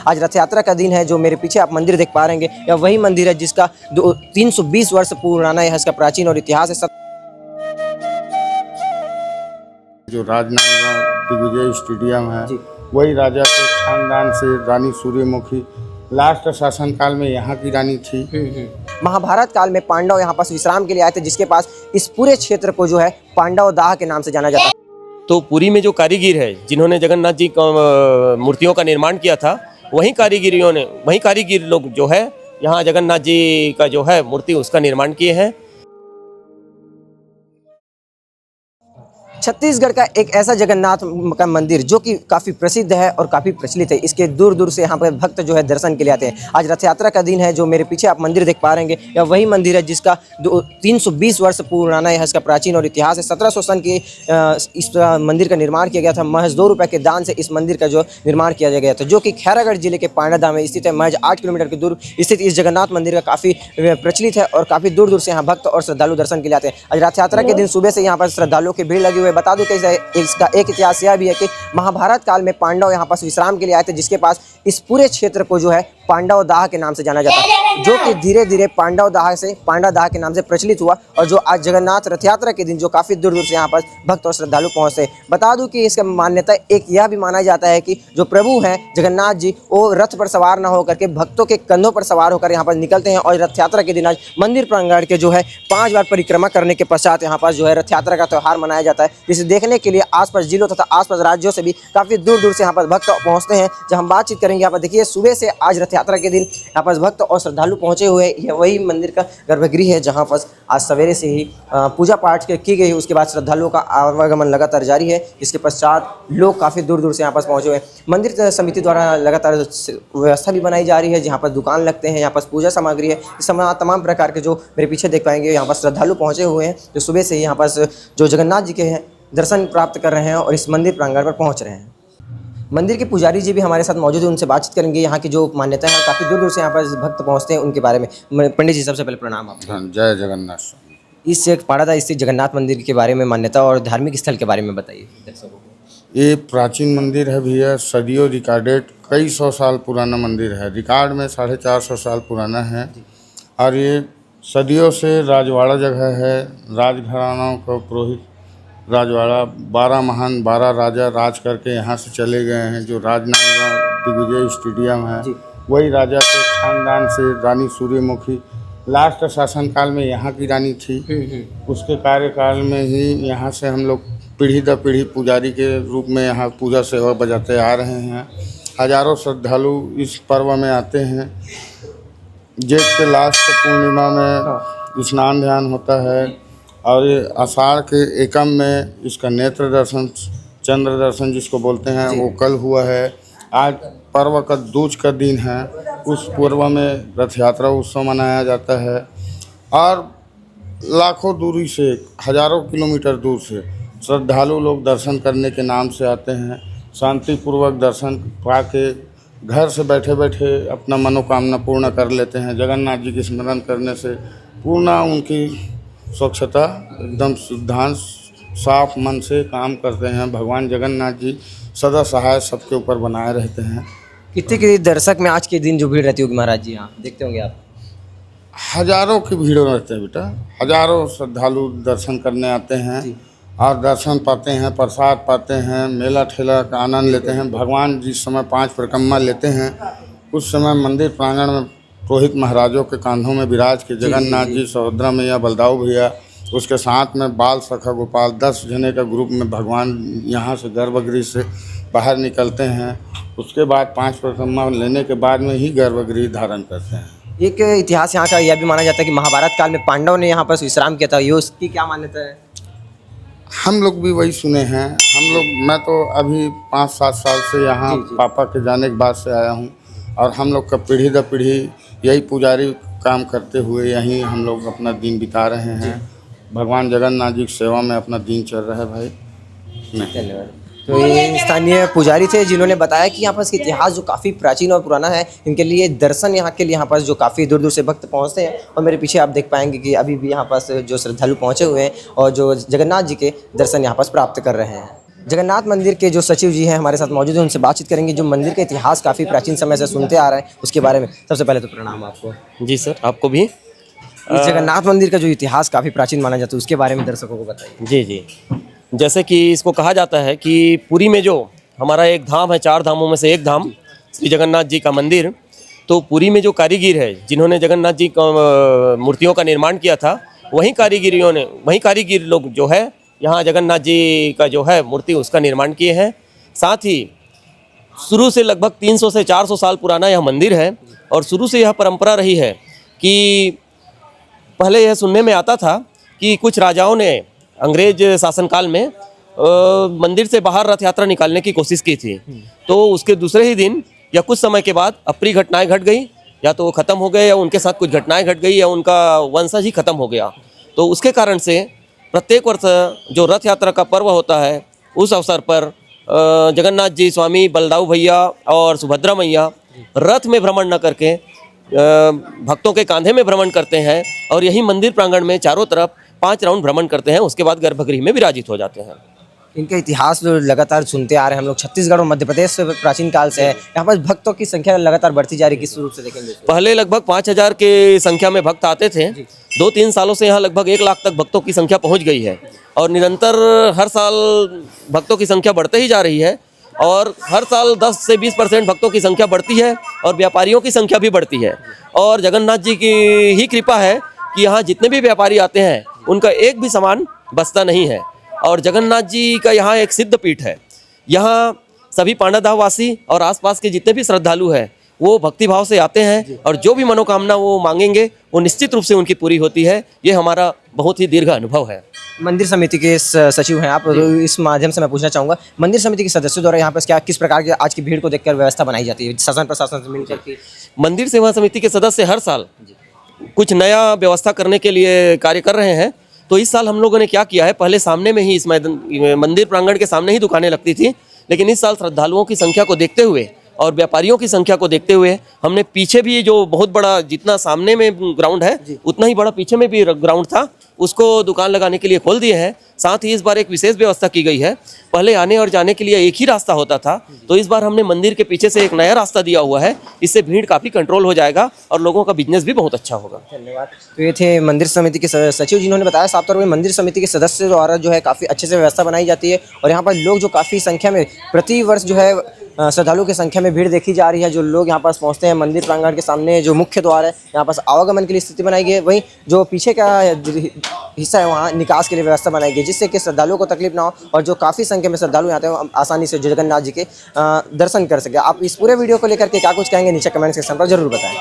आज रथ यात्रा का दिन है। जो मेरे पीछे आप मंदिर देख पा रहे हैं, यह वही मंदिर है जिसका 320 वर्ष पुराना है, इसका प्राचीन और इतिहास है। जो राजनांदगांव दिग्विजय स्टेडियम है, वही राजा के खानदान से रानी सूर्यमुखी लास्ट शासन काल में यहाँ की रानी थी। महाभारत काल में पांडव यहाँ पास विश्राम के लिए आए थे, जिसके पास इस पूरे क्षेत्र को जो है पांडव दाह के नाम से जाना जाता है। तो पुरी में जो कारीगर है जिन्होंने जगन्नाथ जी मूर्तियों का निर्माण किया था, वही कारीगर लोग जो है यहाँ जगन्नाथ जी का जो है मूर्ति उसका निर्माण किए हैं। छत्तीसगढ़ का एक ऐसा जगन्नाथ का मंदिर जो कि काफ़ी प्रसिद्ध है और काफ़ी प्रचलित है। इसके दूर दूर से यहाँ पर भक्त जो है दर्शन के लिए आते हैं। आज रथ यात्रा का दिन है। जो मेरे पीछे आप मंदिर देख पा रहे हैं, यह वही मंदिर है जिसका 320 वर्ष पुराना है, इसका प्राचीन और इतिहास है। 1700 सन की इस मंदिर का निर्माण किया गया था। महज 2 रुपये के दान से इस मंदिर का जो निर्माण किया गया था, जो कि खैरागढ़ जिले के पांडाधाम में स्थित है। महज 8 किलोमीटर की दूर स्थित इस जगन्नाथ मंदिर का काफ़ी प्रचलित है और काफ़ी दूर दूर से यहाँ भक्त और श्रद्धालु दर्शन के लिए आते हैं। आज रथ यात्रा के दिन सुबह से यहाँ पर श्रद्धालुओं की भीड़ लगी हुई है। बता दूं कि इसका एक इतिहास यह भी है कि महाभारत काल में पांडव यहाँ पास विश्राम के लिए आए थे, जिसके पास इस पूरे क्षेत्र को जो है पांडव दाह के नाम से जाना जाता है, जो कि धीरे धीरे पांडव दाह के नाम से प्रचलित हुआ। और जो आज जगन्नाथ रथ यात्रा के दिन जो काफ़ी दूर दूर से यहाँ पर भक्त और श्रद्धालु पहुँचते। बता दूं कि इसका मान्यता एक यह भी माना जाता है कि जो प्रभु हैं जगन्नाथ जी, वो रथ पर सवार न होकर के भक्तों के कंधों पर सवार होकर यहाँ पर निकलते हैं। और रथ यात्रा के दिन आज मंदिर प्रांगण के जो है 5 बार परिक्रमा करने के पश्चात यहाँ पर जो है रथ यात्रा का त्यौहार मनाया जाता है, जिसे देखने के लिए आसपास जिलों तथा आसपास राज्यों से भी काफ़ी दूर दूर से यहाँ पर भक्त पहुँचते हैं। जब हम बातचीत करेंगे यहाँ पर देखिए, सुबह से आज रथ यात्रा के दिन यहाँ पर भक्त और श्रद्धालु पहुँचे हुए हैं। यह वही मंदिर का गर्भगृह है जहाँ पर आज सवेरे से ही पूजा पाठ की गई। उसके बाद श्रद्धालुओं का आवागमन लगातार जारी है। इसके पश्चात लोग काफ़ी दूर दूर से यहाँ पर पहुँचे हुए हैं। मंदिर समिति द्वारा लगातार व्यवस्था भी बनाई जा रही है, जहाँ पर दुकान लगते हैं, यहाँ पर पूजा सामग्री है। इस समय तमाम प्रकार के जो मेरे पीछे देख पाएंगे, यहाँ पर श्रद्धालु पहुँचे हुए हैं जो सुबह से ही यहाँ पर जो जगन्नाथ जी के हैं दर्शन प्राप्त कर रहे हैं और इस मंदिर प्रांगण पर पहुँच रहे हैं। मंदिर के पुजारी जी भी हमारे साथ मौजूद है, उनसे बातचीत करेंगे। यहाँ की जो मान्यता है, काफ़ी दूर दूर से यहाँ पर भक्त पहुँचते हैं, उनके बारे में। पंडित जी, सबसे पहले प्रणाम आपको। जय जगन्नाथ। इस पाड़ादा स्थित जगन्नाथ मंदिर के बारे में मान्यता और धार्मिक स्थल के बारे में बताइए दर्शकों को। ये प्राचीन मंदिर है भैया, सदियों रिकॉर्डेड, कई 100 साल पुराना मंदिर है। रिकॉर्ड में 450 साल पुराना है और ये सदियों से राजवाड़ा जगह है। राजघरानों का पुरोहित राजवाड़ा 12 महान 12 राजा राज करके यहाँ से चले गए हैं। जो राजनांदगांव दिग्विजय स्टेडियम है, वही राजा के खानदान से रानी सूर्यमुखी लास्ट शासन काल में यहाँ की रानी थी। उसके कार्यकाल में ही यहाँ से हम लोग पीढ़ी दर पीढ़ी पुजारी के रूप में यहाँ पूजा सेवा बजाते आ रहे हैं। हजारों श्रद्धालु इस पर्व में आते हैं। जेठ के लास्ट पूर्णिमा में स्नान ध्यान होता है और ये आषाढ़ के एकम में इसका नेत्र दर्शन, चंद्र दर्शन जिसको बोलते हैं, वो कल हुआ है। आज पर्व का दूज का दिन है। उस पर्व में रथ यात्रा उत्सव मनाया जाता है और लाखों दूरी से, हजारों किलोमीटर दूर से श्रद्धालु लोग दर्शन करने के नाम से आते हैं। शांतिपूर्वक दर्शन पा के घर से बैठे बैठे अपना मनोकामना पूर्ण कर लेते हैं। जगन्नाथ जी की स्मरण करने से पूर्ण उनकी स्वच्छता, एकदम शुद्धांश साफ मन से काम करते हैं। भगवान जगन्नाथ जी सदा सहाय सबके ऊपर बनाए रहते हैं। कितने दर्शक में आज के दिन जो भीड़ रहती होगी महाराज जी, यहाँ देखते होंगे आप? हजारों की भीड़ रहते हैं बेटा। हजारों श्रद्धालु दर्शन करने आते हैं और दर्शन पाते हैं, प्रसाद पाते हैं, मेला ठेला का आनंद लेते हैं। भगवान जिस समय 5 परिक्रमा लेते हैं, उस समय मंदिर प्रांगण में पुरोहित महाराजों के कांधों में विराज के जगन्नाथ जी, सुभद्रा मैया, बलदाऊ भैया, उसके साथ में बाल सखा गोपाल 10 जने का ग्रुप में भगवान यहाँ से गर्भगृह से बाहर निकलते हैं। उसके बाद 5 परिक्रमा लेने के बाद में ही गर्भगृह धारण करते हैं। एक इतिहास यहाँ का यह भी माना जाता है कि महाभारत काल में पांडव ने यहाँ पर विश्राम किया था। ये उसकी क्या मान्यता है? हम लोग भी वही सुने हैं। मैं तो अभी 5-7 साल से यहाँ पापा के जाने के बाद से आया हूँ और हम लोग का पीढ़ी दर पीढ़ी यही पुजारी काम करते हुए यहीं हम लोग अपना दिन बिता रहे हैं। भगवान जगन्नाथ जी की सेवा में अपना दिन चल रहा है भाई। धन्यवाद। तो ये स्थानीय पुजारी थे जिन्होंने बताया कि यहाँ पर इसका इतिहास जो काफ़ी प्राचीन और पुराना है। इनके लिए दर्शन यहाँ के लिए यहाँ पर जो काफ़ी दूर दूर से भक्त पहुँचते हैं। और मेरे पीछे आप देख पाएंगे कि अभी भी यहाँ पर जो श्रद्धालु पहुँचे हुए हैं और जो जगन्नाथ जी के दर्शन यहाँ पर प्राप्त कर रहे हैं। जगन्नाथ मंदिर के जो सचिव जी हैं हमारे साथ मौजूद हैं, उनसे बातचीत करेंगे। जो मंदिर का इतिहास काफ़ी प्राचीन समय से सुनते आ रहे हैं उसके बारे में। सबसे पहले तो प्रणाम आपको। जी सर, आपको भी। इस जगन्नाथ मंदिर का जो इतिहास काफ़ी प्राचीन माना जाता है उसके बारे में दर्शकों को बताइए। जी जी, जैसे कि इसको कहा जाता है कि पुरी में जो हमारा एक धाम है, 4 धामों में से एक धाम श्री जगन्नाथ जी का मंदिर, तो पुरी में जो कारीगिर है जिन्होंने जगन्नाथ जी का मूर्तियों का निर्माण किया था, वही कारीगिर लोग जो है यहाँ जगन्नाथ जी का जो है मूर्ति उसका निर्माण किए हैं। साथ ही शुरू से लगभग 300 से 400 साल पुराना यह मंदिर है और शुरू से यह परंपरा रही है कि पहले यह सुनने में आता था कि कुछ राजाओं ने अंग्रेज शासनकाल में मंदिर से बाहर रथ यात्रा निकालने की कोशिश की थी, तो उसके दूसरे ही दिन या कुछ समय के बाद अप्रिय घटनाएं घट गई, या तो वो ख़त्म हो गए या उनके साथ कुछ घटनाएं घट गई या उनका वंशज ही ख़त्म हो गया। तो उसके कारण से प्रत्येक वर्ष जो रथ यात्रा का पर्व होता है उस अवसर पर जगन्नाथ जी स्वामी बलदाऊ भैया और सुभद्रा मैया रथ में भ्रमण न करके भक्तों के कांधे में भ्रमण करते हैं और यही मंदिर प्रांगण में चारों तरफ 5 राउंड भ्रमण करते हैं। उसके बाद गर्भगृह में विराजित हो जाते हैं। इनका इतिहास जो लगातार सुनते आ रहे हैं हम लोग, छत्तीसगढ़ और मध्य प्रदेश से प्राचीन काल से है। यहाँ पर भक्तों की संख्या लगातार बढ़ती जा रही है। किस रूप से देखेंगे? पहले लगभग 5000 के संख्या में भक्त आते थे। 2-3 सालों से यहाँ लगभग 1 लाख तक भक्तों की संख्या पहुँच गई है और निरंतर हर साल भक्तों की संख्या बढ़ते ही जा रही है और हर साल 10 से 20% भक्तों की संख्या बढ़ती है और व्यापारियों की संख्या भी बढ़ती है। और जगन्नाथ जी की ही कृपा है कि यहाँ जितने भी व्यापारी आते हैं उनका एक भी सामान बचता नहीं है। और जगन्नाथ जी का यहाँ एक सिद्ध पीठ है। यहाँ सभी पांडाधाव वासी और आसपास के जितने भी श्रद्धालु हैं वो भक्तिभाव से आते हैं और जो भी मनोकामना वो मांगेंगे वो निश्चित रूप से उनकी पूरी होती है। ये हमारा बहुत ही दीर्घ अनुभव है। मंदिर समिति के सचिव हैं आप, इस माध्यम से मैं पूछना चाहूँगा, मंदिर समिति के सदस्यों द्वारा यहाँ पर क्या किस प्रकार की आज की भीड़ को देखकर व्यवस्था बनाई जाती है शासन प्रशासन से मिलकर के? मंदिर सेवा समिति के सदस्य हर साल कुछ नया व्यवस्था करने के लिए कार्य कर रहे हैं। तो इस साल हम लोगों ने क्या किया है, पहले सामने में ही इस मंदिर प्रांगण के सामने ही दुकानें लगती थी, लेकिन इस साल श्रद्धालुओं की संख्या को देखते हुए और व्यापारियों की संख्या को देखते हुए हमने पीछे भी जो बहुत बड़ा, जितना सामने में ग्राउंड है उतना ही बड़ा पीछे में भी ग्राउंड था, उसको दुकान लगाने के लिए खोल दिए हैं। साथ ही इस बार एक विशेष व्यवस्था की गई है। पहले आने और जाने के लिए एक ही रास्ता होता था, तो इस बार हमने मंदिर के पीछे से एक नया रास्ता दिया हुआ है। इससे भीड़ काफ़ी कंट्रोल हो जाएगा और लोगों का बिजनेस भी बहुत अच्छा होगा। धन्यवाद। तो ये थे मंदिर समिति के सचिव जिन्होंने बताया साफ तौर पर मंदिर समिति के सदस्य द्वारा जो है काफ़ी अच्छे से व्यवस्था बनाई जाती है और यहाँ पर लोग जो काफ़ी संख्या में प्रति वर्ष जो है श्रद्धालुओं की संख्या में भीड़ देखी जा रही है। जो लोग यहाँ पास पहुँचते हैं मंदिर प्रांगण के सामने जो मुख्य द्वार है यहाँ पास आवागमन के लिए स्थिति बनाई गई है, वहीं जो पीछे का हिस्सा है वहाँ निकास के लिए व्यवस्था बनाई गई जिससे कि श्रद्धालुओं को तकलीफ ना हो और जो काफ़ी संख्या में श्रद्धालु आते हैं आसानी से जगन्नाथ जी के दर्शन कर सके। आप इस पूरे वीडियो को लेकर के क्या कुछ कहेंगे नीचे कमेंट सेक्शन पर जरूर बताएं।